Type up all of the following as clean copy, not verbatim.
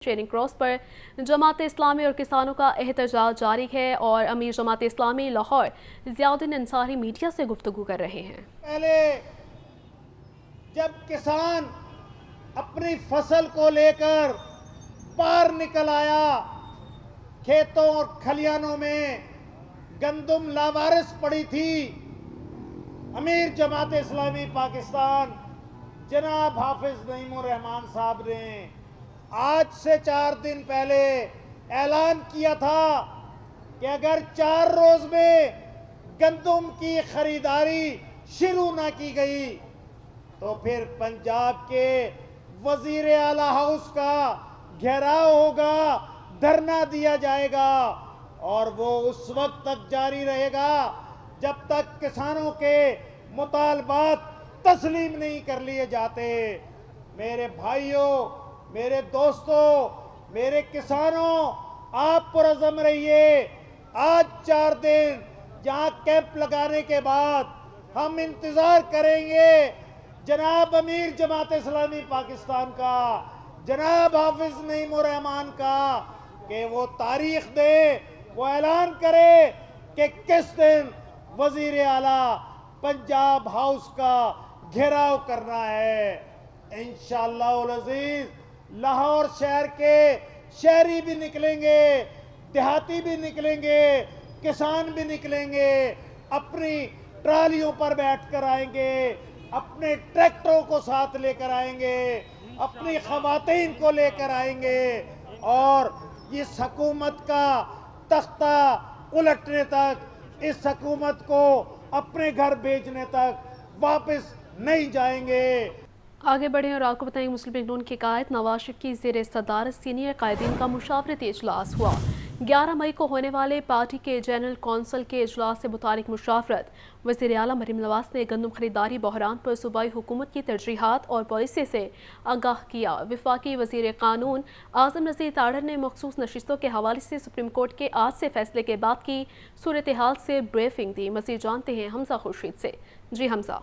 Charing cross पर जमात इस्लामी और किसानों का एहतजाज जारी है और अमीर जमात इस्लामी लाहौर ज़ियाउद्दीन अंसारी मीडिया से गुफ्तगू कर रहे हैं। पहले जब किसान अपनी फसल को लेकर पार निकल आया, खेतों और खलियानों में गंदम लावारिस पड़ी थी, अमीर जमात इस्लामी पाकिस्तान जनाब हाफिज नईमुर रहमान साहब ने आज से 4 दिन पहले ऐलान किया था कि अगर 4 रोज में गंदम की खरीदारी शुरू ना की गई तो फिर पंजाब के वजीर आला हाउस का घेराव होगा, धरना दिया जाएगा और वो उस वक्त तक जारी रहेगा जब तक किसानों के मुतालबात तस्लीम नहीं कर लिए जाते। मेरे भाइयों, मेरे दोस्तों, मेरे किसानों, आप पुरअज़म रहिए। आज 4 दिन जहां कैंप लगाने के बाद हम इंतजार करेंगे जनाब अमीर जमात इस्लामी पाकिस्तान का, जनाब हाफिज नईमुर रहमान का, कि वो तारीख दे, वो ऐलान करे कि किस दिन वजीर आला पंजाब हाउस का घेराव करना है। इंशाअल्लाह अज़ीज लाहौर शहर के शहरी भी निकलेंगे, देहाती भी निकलेंगे, किसान भी निकलेंगे, अपनी ट्रालियों पर बैठकर आएंगे, अपने ट्रैक्टरों को साथ लेकर आएंगे, अपनी खवातीन को लेकर आएंगे और इस हुकूमत का तख्ता उलटने तक, इस हुकूमत को अपने घर भेजने तक वापस नहीं जाएंगे। आगे बढ़ें और आपको बताएंगे मुस्लिम लीग नून के कायद नवाज शरीफ की ज़ेर सदारत सीनियर कायदीन का मुशावरती इजलास हुआ। 11 मई को होने वाले पार्टी के जनरल कौंसिल के इजलास से मुतालिक मुशावरत। वज़ीर आला मरीम नवाज ने गंदम खरीदारी बहरान पर सूबाई हुकूमत की तरजीहात और पॉलिसी से आगाह किया। वफाकी वज़ीर कानून आज़म नज़ीर ताड़र ने मखसूस नशिस्तों के हवाले से सुप्रीम कोर्ट के आज से फैसले के बाद की सूरत हाल से ब्रीफिंग दी। मज़ीद जानते हैं हमजा खुर्शीद से। जी हमजा।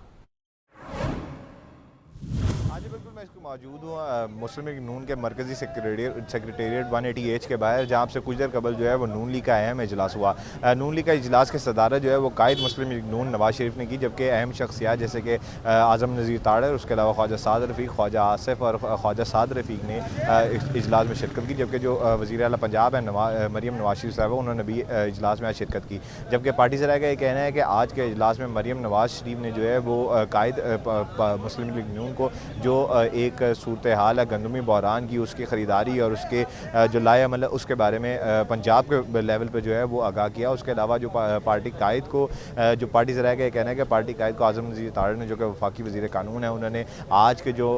जी बिल्कुल, मैं इसको मौजूद हूँ मुस्लिम लीग नून के मरकज़ी सेक्रेटेरिएट 180H के बाहर, जहाँ से कुछ देर कबल जो है वो नून लीग का अहम इजलास हुआ। नून लीग का इजलास की सदारत जो है वो कायद मुस्लिम लीग नून नवाज शरीफ ने की, जबकि अहम शख्सियात जैसे कि आज़म नज़ीर ताड़र, उसके अलावा ख्वाजा साद रफ़ीक, ख्वाजा आसिफ और ख्वाजा साद रफ़ीक ने इजलास में शिरकत की। जबकि जो वज़ीर आला पंजाब है मरीम नवाज शरीफ साहब, उन्होंने भी इजलास में आज शिरकत की। जबकि पार्टी ज़राए का ये कहना है कि आज के इजलास में मरीम नवाज शरीफ ने जो है वो कायद मुस्लिम लीग नून को जो एक सूरत हाल है गंदमी बहरान की, उसकी ख़रीदारी और उसके जो लाएअमल है उसके बारे में पंजाब के लेवल पे जो है वो आगाह किया। उसके अलावा जो पार्टी कायद को, जो पार्टी ज़राए का ये कहना है कि पार्टी कायद को आज़म नज़ीर ताड़र ने, जो कि वफाकी वज़ीर कानून है, उन्होंने आज के जो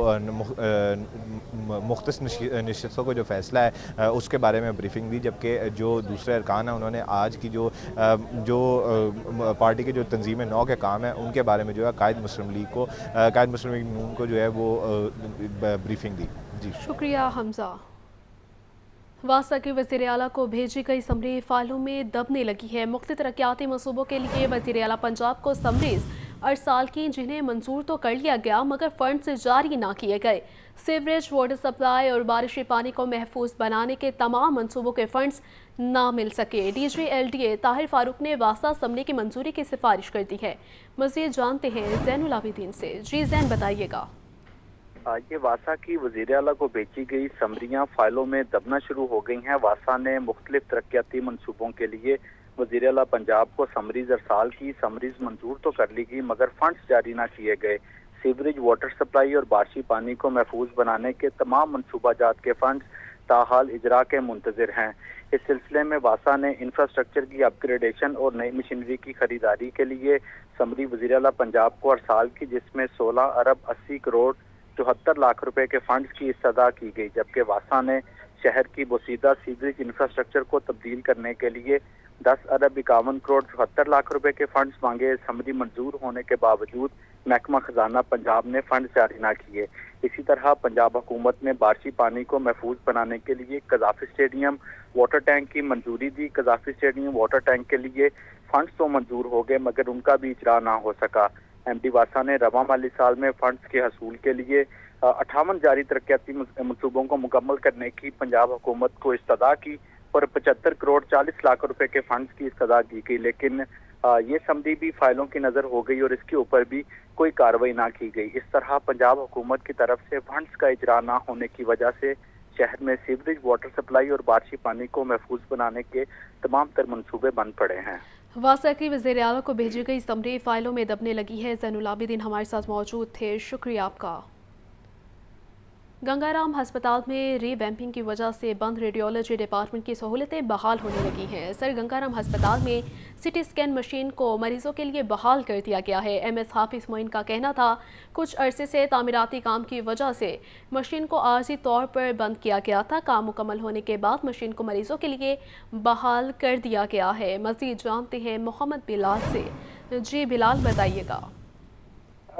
मुख्तस नशिस्तों को जो फ़ैसला है उसके बारे में ब्रीफिंग दी। जबकि जो दूसरे अरकान हैं उन्होंने आज की जो पार्टी के जो तंजीम नौ के काम है उनके बारे में जो है कायद मुस्लिम लीग नून को जो है वो ब्रीफिंग दी। जी शुक्रिया हमजा। वासा के वज़ीर आला को भेजी गई समरी फाइलों में दबने लगी है। मुख्तलिफ तरक्याती मनसूबों के लिए वज़ीर आला पंजाब को समरीज अरसाल की, जिन्हें मंजूर तो कर लिया गया मगर फंड से जारी ना किए गए। सीवरेज, वाटर सप्लाई और बारिशी पानी को महफूज बनाने के तमाम मंसूबों के फंड्स ना मिल सके। DG LDA ताहिर फारूक ने वासा असम्बली की मंजूरी की सिफारिश कर दी है। मज़ीद जानते हैं ज़ैनुल आबिदीन से। जी ज़ैन, बताइएगा। ये वासा की वज़ीर आला को भेजी गई समरियाँ फाइलों में दबना शुरू हो गई हैं। वासा ने मुख्तलिफ तरक्याती मनसूबों के लिए वज़ीर आला पंजाब को समरीज अरसाल की, समरीज मंजूर तो कर ली गई मगर फंड्स जारी ना किए गए। सीवरेज, वाटर सप्लाई और बारिशी पानी को महफूज बनाने के तमाम मनसूबाजात के फंड्स ताहाल इजरा के मुंतज़िर हैं। इस सिलसिले में वासा ने इंफ्रास्ट्रक्चर की अपग्रेडेशन और नई मशीनरी की खरीदारी के लिए समरी वज़ीर आला पंजाब को अरसाल की, जिसमें 16 अरब 80 करोड़ 74 लाख रुपए के फंड्स की इस्तदा की गई। जबकि वासा ने शहर की बोसीदा सीवरेज इंफ्रास्ट्रक्चर को तब्दील करने के लिए 10 अरब 51 करोड़ 74 लाख रुपए के फंड्स मांगे। समरी मंजूर होने के बावजूद महकमा खजाना पंजाब ने फंड जारी ना किए। इसी तरह पंजाब हुकूमत ने बारिशी पानी को महफूज बनाने के लिए कज़ाफ़ी स्टेडियम वाटर टैंक की मंजूरी दी। कज़ाफ़ी स्टेडियम वाटर टैंक के लिए फंड्स तो मंजूर हो गए मगर उनका भी इजरा ना हो सका। MD वासा ने रवा माली साल में फंड्स के हसूल के लिए 58 जारी तरक्याती मनसूबों को मुकम्मल करने की पंजाब हुकूमत को इस्तदा की और 75 करोड़ 40 लाख रुपए के फंड्स की इस्तदा की गई, लेकिन ये समझी भी फाइलों की नज़र हो गई और इसके ऊपर भी कोई कार्रवाई ना की गई। इस तरह पंजाब हुकूमत की तरफ से फंड्स का इजरा ना होने की वजह से शहर में सीवरेज, वाटर सप्लाई और बारिशी पानी को महफूज बनाने के तमाम तर मनसूबे बंद पड़े हैं। वासा की वज़ीर आला को भेजी गई समरी फाइलों में दबने लगी है। ज़ैनुल आबिदीन हमारे साथ मौजूद थे, शुक्रिया आपका। गंगाराम हस्पताल में रीवैम्पिंग की वजह से बंद रेडियोलॉजी डिपार्टमेंट की सहूलतें बहाल होने लगी हैं। सर गंगाराम हस्पताल में सिटी स्कैन मशीन को मरीजों के लिए बहाल कर दिया गया है। MS हाफिज मोइन का कहना था कुछ अरसे से तामीराती काम की वजह से मशीन को आर्जी तौर पर बंद किया गया था। काम मुकम्मल होने के बाद मशीन को मरीजों के लिए बहाल कर दिया गया है। मज़ीद जानते हैं मोहम्मद बिलाल से। जी बिलाल, बताइएगा।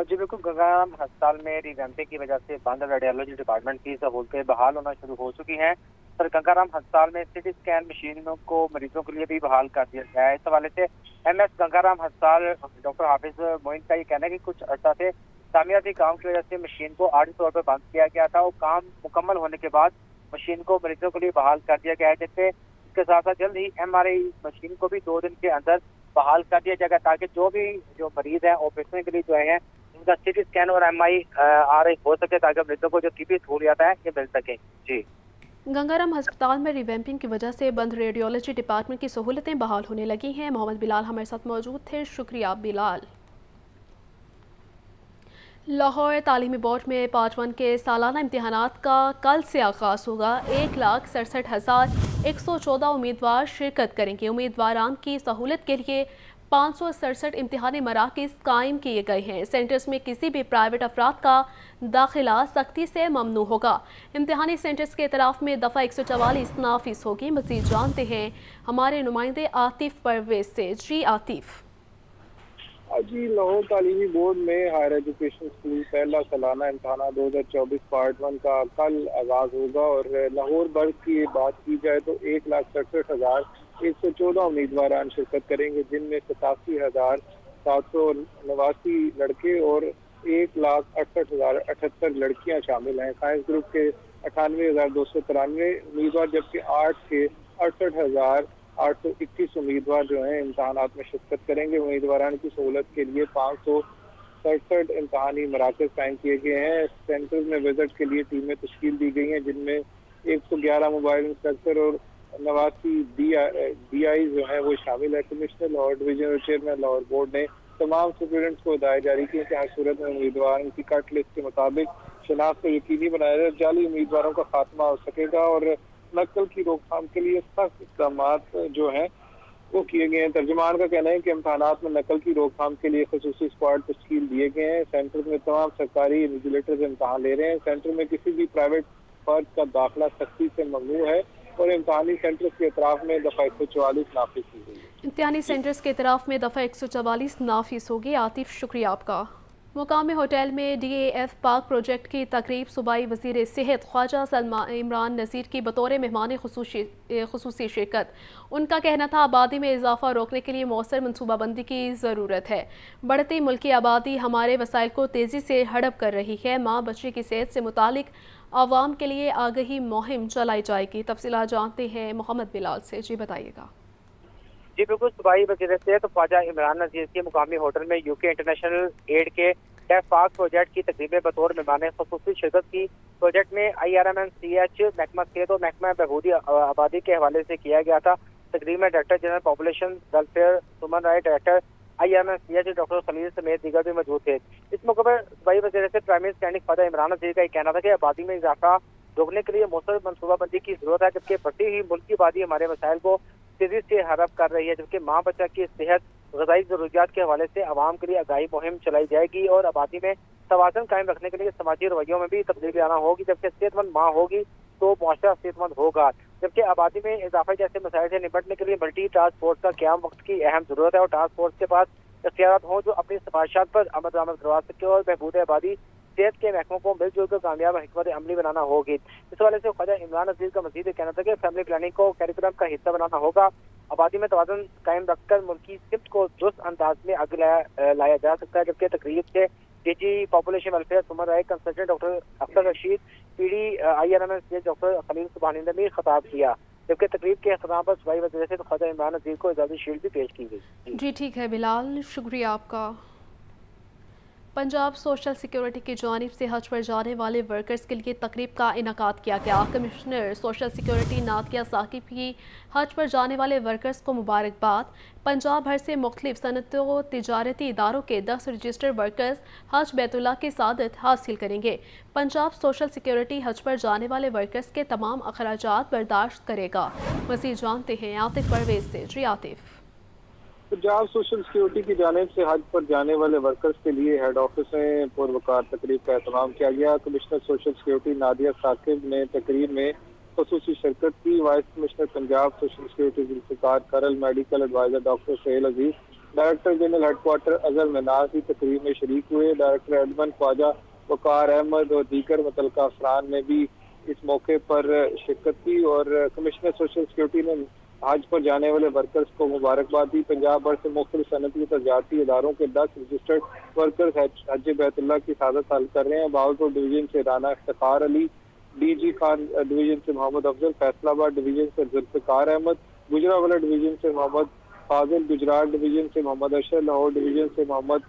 जी बिल्कुल, गंगाराम अस्पताल में रिवैम्पिंग की वजह से बंद रेडियोलॉजी डिपार्टमेंट की सहूलतें बहाल होना शुरू हो चुकी हैं। सर गंगाराम अस्पताल में सिटी स्कैन मशीनों को मरीजों के लिए भी बहाल कर दिया गया है। इस हवाले से MS गंगाराम अस्पताल डॉक्टर हाफिज मोइन का ये कहना है कि कुछ अर्सा से तामीराती काम की वजह से मशीन को आर्जी तौर पर बंद किया गया था और काम मुकम्मल होने के बाद मशीन को मरीजों के लिए बहाल कर दिया गया है। जैसे इसके साथ साथ जल्द ही MRI मशीन को भी 2 दिन के अंदर बहाल कर दिया जाएगा ताकि जो मरीज हैं ऑपरेशन के लिए जो है उनका सिटी स्कैन और MRI हो सके ताकि मरीजों को जो तिब्बी सहूलियत है ये मिल सके। जी, गंगाराम अस्पताल में रिवैम्पिंग की वजह से बंद रेडियोलॉजी डिपार्टमेंट की सहूलतें बहाल होने लगी हैं। मोहम्मद बिलाल हमारे साथ मौजूद थे, शुक्रिया बिलाल। लाहौर तालीमी बोर्ड में पार्ट 1 के सालाना इम्तिहानात का कल से आगाज़ होगा। 1,67,114 उम्मीदवार शिरकत करेंगे। उम्मीदवारान की सहूलत के लिए 567 इम्तिहानी मराकज़ कायम किए गए हैं। सेंटर्स में किसी भी प्राइवेट अफराद का दाखिला सख्ती से ममनू होगा। इम्तिहानी सेंटर्स के इतराफ़ में दफ़ा 144 नाफिस होगी। मज़ीद जानते हैं हमारे नुमाइंदे आतिफ परवेज से। जी आतिफ। जी, लाहौर तालीमी बोर्ड में हायर एजुकेशन स्कूल पहला सालाना इम्तहान 2024 पार्ट 1 का कल आगाज़ होगा और लाहौर बर्ग की बात की जाए तो 1,67,114 उम्मीदवार शिरकत करेंगे, जिनमें 87,789 लड़के और 1,68,078 लड़कियां शामिल हैं। साइंस ग्रुप के 98,293 उम्मीदवार जबकि आर्ट्स के 68,821 उम्मीदवार जो हैं इम्तहानात में शिरकत करेंगे। उम्मीदवारान की सहूलत के लिए 567 इम्तहानी मराकज़ कायम किए गए हैं। सेंटर्स में विजिट के लिए टीमें तश्कील दी गई हैं, जिनमें 111 मोबाइल इंस्पेक्टर और 89 DI जो है वो शामिल है। कमिश्नर लाहौर डिवीजन और चेयरमैन लाहौर बोर्ड ने तमाम स्टूडेंट्स को हिदायत जारी की कि हर सूरत में उम्मीदवार की कट लिस्ट के मुताबिक शनाख्त को यकीनी बनाया जाए, जाली उम्मीदवारों का खात्मा हो सकेगा और नकल की रोकथाम के लिए सख्त इक़दाम जो हैं वो किए गए हैं। तर्जुमान का कहना है कि इम्तहानात में नकल की रोकथाम के लिए खसूसी स्क्वाड तश्कील दिए गए हैं। सेंटर में तमाम सरकारी इन्विजिलेटर्स इम्तहान ले रहे हैं। सेंटर में किसी भी प्राइवेट फर्द का दाखिला सख्ती से ममनू है और इम्तहानी सेंटर्स के अतराफ में दफ़ा 144 नाफिज की गई है। इम्तिहानी सेंटर्स के अतराफ में दफ़ा 144 नाफिस होगी। आतिफ, शुक्रिया आपका। मुकामी होटल में DAF पार्क प्रोजेक्ट की तकरीब सूबाई वज़ीर सेहत ख्वाजा सलमा इमरान नज़ीर की बतौर मेहमान खुसूसी शिरकत। उनका कहना था आबादी में इजाफा रोकने के लिए मौसर मनसूबाबंदी की ज़रूरत है। बढ़ती मुल्की आबादी हमारे वसाइल को तेज़ी से हड़प कर रही है। माँ बच्चे की सेहत से मुतालिक आवाम के लिए आगही मुहिम चलाई जाएगी। तफसीलात जानते हैं मोहम्मद बिलाल से। जी बताइएगा। जी बिल्कुल, सूबाई वज़ीर सेहत ख्वाजा इमरान नज़ीर की मुकामी होटल में UK इंटरनेशनल एड के डेफ पार्क प्रोजेक्ट की तकरीब में बतौर मेहमान खुसूसी शिरकत की। प्रोजेक्ट में IRMNCH, महकमा सेहत और महकमा बहबूदी आबादी के हवाले से किया गया था। तकरीब में director general population welfare human right director IRMNCH doctor Khalil समेत दीगर भी मौजूद थे। इस मौके पर सूबाई वज़ीर सेहत प्राइमरी स्टैंडिंग ख्वाजा इमरान नज़ीर का कहना था कि आबादी में इजाफा रोकने के लिए मौसर मनसूबाबंदी की जरूरत है, जबकि बढ़ती हुई मुल्की आबादी हमारे मसाइल को तेजी से हड़प कर रही है। जबकि माँ बच्चा की सेहत ग़िज़ाई ज़रूरियात के हवाले से आवाम के लिए आगाही मुहिम चलाई जाएगी और आबादी में तवाज़ुन कायम रखने के लिए समाजी रवैयों में भी तब्दीली आना होगी। जबकि सेहतमंद माँ होगी तो मुआशरा सेहतमंद होगा। जबकि आबादी में इजाफे जैसे मसाइल से निपटने के लिए मल्टी टास्क फोर्स का क़याम वक्त की अहम ज़रूरत है और टास्क फोर्स के पास इख्तियारात हों जो अपनी सिफारिशात पर अमल दरामद करवा सके और बहबूद आबादी सेहत के महकमों को मिलजुल कर कामयाब हिकमत अमली बनाना होगी। इस वाले से ख्वाजा इमरान नज़ीर का मज़ीद कहना था कि फैमिली प्लानिंग को कैरिकुलम का हिस्सा बनाना होगा। आबादी में तवाज़ुन कायम रखकर मुल्की सिमत को दुरुस्त अंदाज में आगे लाया जा सकता है। जबकि तकरीब से DG population welfare Suman Rai, consultant doctor Akhtar Rashid, PD IRMS doctor Khalil Subhani ने भी खिताब किया। जबकि तकरीब के अख्ताम पर सूबाई वज़ीर से ख्वाजा इमरान नज़ीर को एजाज़ी शील्ड भी पेश की गई। जी ठीक है बिलाल, शुक्रिया आपका। पंजाब सोशल सिक्योरिटी की जानिब से हज पर जाने वाले वर्कर्स के लिए तकरीब का इनकाद किया गया। Commissioner social security Nadia Saqib की हज पर जाने वाले वर्कर्स को मुबारकबाद। पंजाब भर से मुख्तलिफ सनअती व तिजारती इदारों के 10 रजिस्टर्ड वर्कर्स हज बैतुल्लाह की सादत हासिल करेंगे। पंजाब सोशल सिक्योरिटी हज पर जाने वाले वर्कर्स के तमाम अखराजात बर्दाश्त करेगा। मज़ीद जानते हैं आतिफ परवेज से। जी आतिफ। पंजाब सोशल सिक्योरिटी की जानिब से हज पर जाने वाले वर्कर्स के लिए हेड ऑफिस में पुरवकार तकरीब का एहतमाम किया गया। Commissioner social security Nadia Saqib ने तकरीब में खसूसी शिरकत की। Vice commissioner Punjab social security Zulfiqar Karal, medical adviser doctor Sohail Aziz, director general headquarter Azhar Manaz भी तकरीब में शरीक हुए। डायरेक्टर एडमन ख्वाजा वकार अहमद और दीगर मुतल्लिका अफरान ने भी इस मौके पर शिरकत की। और कमिश्नर सोशल सिक्योरिटी ने हज पर जाने वाले वर्कर्स को मुबारकबाद दी। पंजाब भर से मुख्तलिफ सनअती तजारती इदारों के 10 रजिस्टर्ड वर्कर्स हज बैतुल्लाह की सादत हासिल कर रहे हैं। बहावलपुर डिवीजन से राना इफ्तिखार अली, DG खान डिवीजन से मोहम्मद अफजल, फैसलाबाद डिवीजन से जुल्फ़िकार अहमद, गुजरावाला डिवीजन से मोहम्मद फाजिल, गुजरात डिवीजन से मोहम्मद अशर, लाहौर डिवीजन से मोहम्मद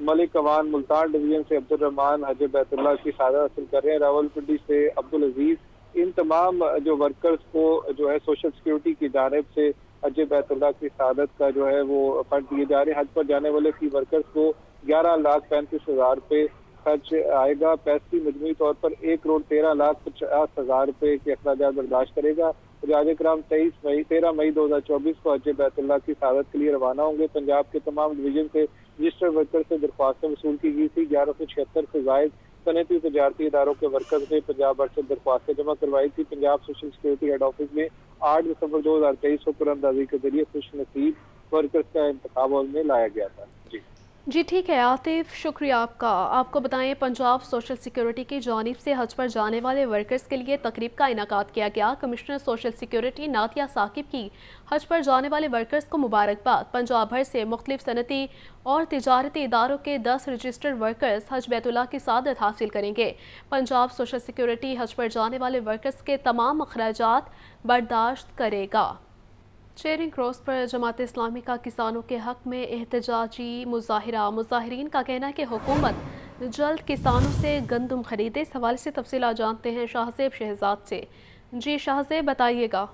मलिक अवान, मुल्तान डिवीजन से अब्दुल रहमान हज बैतुल्लाह की सादत हासिल कर रहे हैं। रावलपिंडी से अब्दुल अजीज। इन तमाम जो वर्कर्स को जो है सोशल सिक्योरिटी की जानिब से हज बैतुल्लाह की सादत का जो है वो फंड दिए जा रहे हैं। हज पर जाने वाले की वर्कर्स को 11,35,000 रुपये खर्च आएगा। पैसे मजमूई तौर पर 1,13,50,000 रुपये के अखराजात बर्दाश्त करेगा। हजाज कराम 13 मई 2024 को हज बैतुल्लाह की सादत के लिए रवाना होंगे। पंजाब के तमाम डिवीजन से रजिस्टर्ड वर्कर से दरख्वास्तें वसूल की गई थी। 1176 से जायद सनअती तजारती इदारों के वर्कर्स ने पंजाब भर से दरख्वास्तें जमा करवाई थी। Punjab social security head office में 8 दिसंबर 2023 को कुरानंदाजी के जरिए खुश नसीब वर्कर्स का इंतखाब में लाया गया था। जी ठीक है आतिफ, शुक्रिया आपका। आपको बताएं पंजाब सोशल सिक्योरिटी की जानिब से हज पर जाने वाले वर्कर्स के लिए तकरीब का इनकाद किया गया। Commissioner social security Nadia Saqib की हज पर जाने वाले वर्कर्स को मुबारकबाद। पंजाब भर से मुख्तलिफ सनअती और तिजारती इदारों के 10 रजिस्टर्ड वर्कर्स हज बैतुल्लाह की सादत हासिल करेंगे। पंजाब सोशल सिक्योरिटी हज पर जाने वाले वर्कर्स के तमाम अखराजात बर्दाश्त करेगा। चेयरिंग क्रॉस पर जमात इस्लामी का किसानों के हक में एहतजाजी मुजाहिरा। मुजाहिरीन का कहना है कि हुकूमत जल्द किसानों से गंदम खरीदे। इस हवाले से तफसीलात जानते हैं शाहजेब शहजाद से। जी शाहजेब बताइएगा।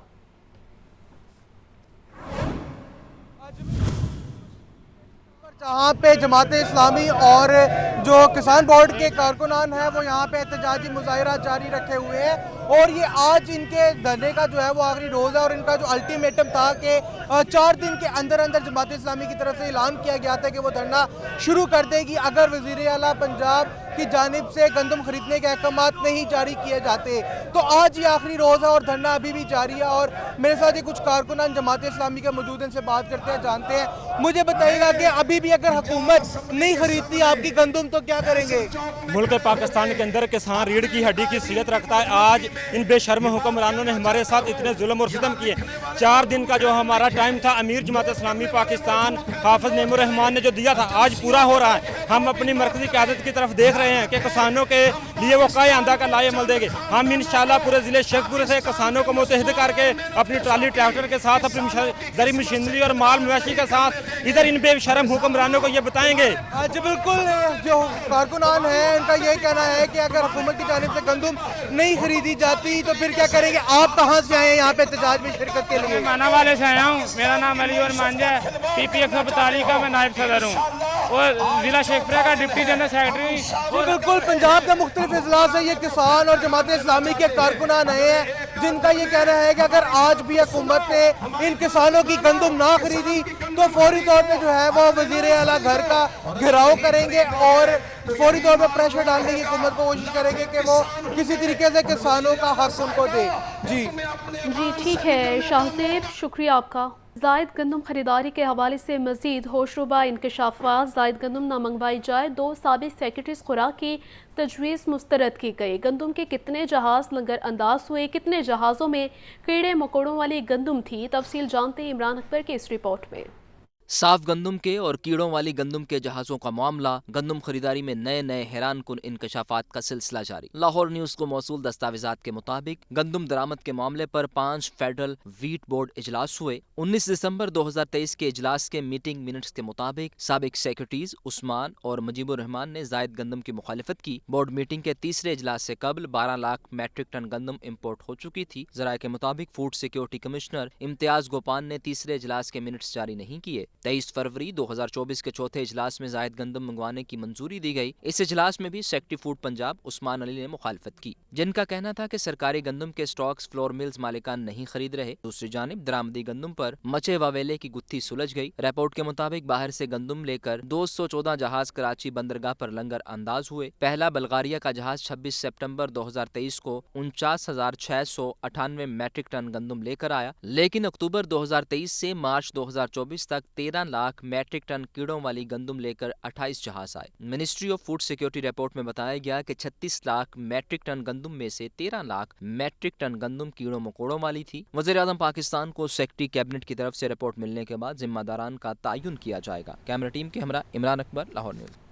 जहाँ पे जमात इस्लामी और जो किसान बोर्ड के कारकुनान हैं वो यहाँ पे एहतजाजी मुजाहिरा जारी रखे हुए हैं और ये आज इनके धरने का जो है वो आखिरी रोज़ है और इनका जो अल्टीमेटम था कि 4 दिन के अंदर अंदर जमात इस्लामी की तरफ से ऐलान किया गया था कि वो धरना शुरू कर देगी अगर वज़ीर आला पंजाब की जानिब से गंदम खरीदने के अहकामात नहीं जारी किए जाते। तो आज ये आखिरी रोज़ है और धरना अभी भी जारी है और मेरे साथ ही कुछ कारकुनान जमात इस्लामी के मौजूद हैं, इनसे बात करते हैं, जानते हैं। मुझे बताइएगा कि अभी भी अगर हुकूमत नहीं खरीदती आपकी गंदम तो क्या करेंगे? मुल्क पाकिस्तान के अंदर किसान रीढ़ की हड्डी की सीरत रखता है। आज इन बेशर्म हुक्मरानों ने हमारे साथ इतने जुल्म और सितम किए। 4 दिन का जो हमारा टाइम था अमीर जमात इस्लामी पाकिस्तान हाफिज नेमुर रहमान ने जो दिया था आज पूरा हो रहा है। हम अपनी मरकजी क़यादत की तरफ देख रहे हैं कि किसानों के लिए वो काय आंदा का लाए अमल देंगे। हम इंशाल्लाह पूरे ज़िले शेखपुर से किसानों को मुतहद करके अपनी ट्राली ट्रैक्टर के साथ अपनी जरी मशीनरी और माल मवेशी के साथ इधर इन बेशर्म हुक्मरानों को ये बताएंगे। जी बिल्कुल, जो कारकुनान है उनका ये कहना है कि अगर हुकूमत की जानिब से गंदम नहीं खरीदी जाती तो फिर क्या करेंगे? आप कहाँ से आए हैं यहाँ पे एहतजाज में शिरकत के लिए? माना वाले से आया हूँ। मेरा नाम अली और मांझा है। PP 142 का मैं नायब सदर हूँ और जिला शेखपुरा का डिप्टी जनरल सेक्रेटरी। बिल्कुल, पंजाब के मुख्तलिफ इजलास से ये किसान और जमात इस्लामी के कारकुनान आए हैं जिनका ये कहना है कि अगर आज भी हुकूमत ने इन किसानों की गंदम ना खरीदी तो फौरी तौर पे जो है वो वज़ीर आला घर का घेराव करेंगे और फौरी तौर पर प्रेशर डालने की हुकूमत को कोशिश करेंगे कि वो किसी तरीके से किसानों का हक उनको दे। जी ठीक है शाहजेब, शुक्रिया आपका। जायद गंदम खरीदारी के हवाले से मजीद होशरुबा इंकशाफात। जायद गंदम न मंगवाई जाए, 2 साबिक सेक्रेटरीज खुराक की तजवीज़ मुस्तरद की गई। गंदम के कितने जहाज़ लंगर अंदाज हुए, कितने जहाज़ों में कीड़े मकोड़ों वाली गंदम थी, तफसील जानते हैं इमरान अकबर की इस रिपोर्ट में। साफ गंदम के और कीड़ों वाली गंदम के जहाज़ों का मामला, गंदम खरीदारी में नए नए हैरान कुन इंकशाफात का सिलसिला जारी। लाहौर न्यूज़ को मौसूल दस्तावेजात के मुताबिक गंदम दरामद के मामले पर 5 फेडरल वीट बोर्ड इजलास हुए। 19 दिसंबर 2023 के इजलास के मीटिंग मिनट्स के मुताबिक साबिक सेक्रेटरीज उस्मान और मुजीबुर रहमान ने जायद गंदम की मुखालिफत की। बोर्ड मीटिंग के तीसरे इजलास से कबल 12 लाख मैट्रिक टन गंदम इम्पोर्ट हो चुकी थी। जराये के मुताबिक फूड सिक्योरिटी कमिश्नर इम्तियाज गोपान ने तीसरे इजलास के मिनट्स जारी नहीं किए। 23 फरवरी 2024 के चौथे इजलास में जायद गंदम मंगवाने की मंजूरी दी गई। इस इजलास में भी सेक्रेटरी फूड पंजाब उस्मान अली ने मुखालफत की, जिनका कहना था कि सरकारी गंदम के स्टॉक्स फ्लोर मिल्स मालिकान नहीं खरीद रहे। दूसरी जानिब दरामदी गंदम पर मचे वावेले की गुत्थी सुलझ गई। रिपोर्ट के मुताबिक बाहर से गंदम लेकर 214 जहाज कराची बंदरगाह पर लंगर अंदाज हुए। पहला बल्गारिया का जहाज 26 सितंबर 2023 को 49,698 मैट्रिक टन गंदम लेकर आया, लेकिन अक्टूबर 2023 से मार्च 2024 तक 13 लाख मैट्रिक टन कीड़ों वाली गंदम लेकर 28 जहाज आए। Ministry of food security report में बताया गया कि 36 लाख मैट्रिक टन गंदम में से 13 लाख मैट्रिक टन गंदम कीड़ों मकोड़ों वाली थी। वज़ीर-ए-आज़म पाकिस्तान को सेक्रेटरी कैबिनेट की तरफ से रिपोर्ट मिलने के बाद जिम्मेदारान का तयन किया जाएगा। कैमरा टीम के हमरा इमरान अकबर, लाहौर न्यूज़।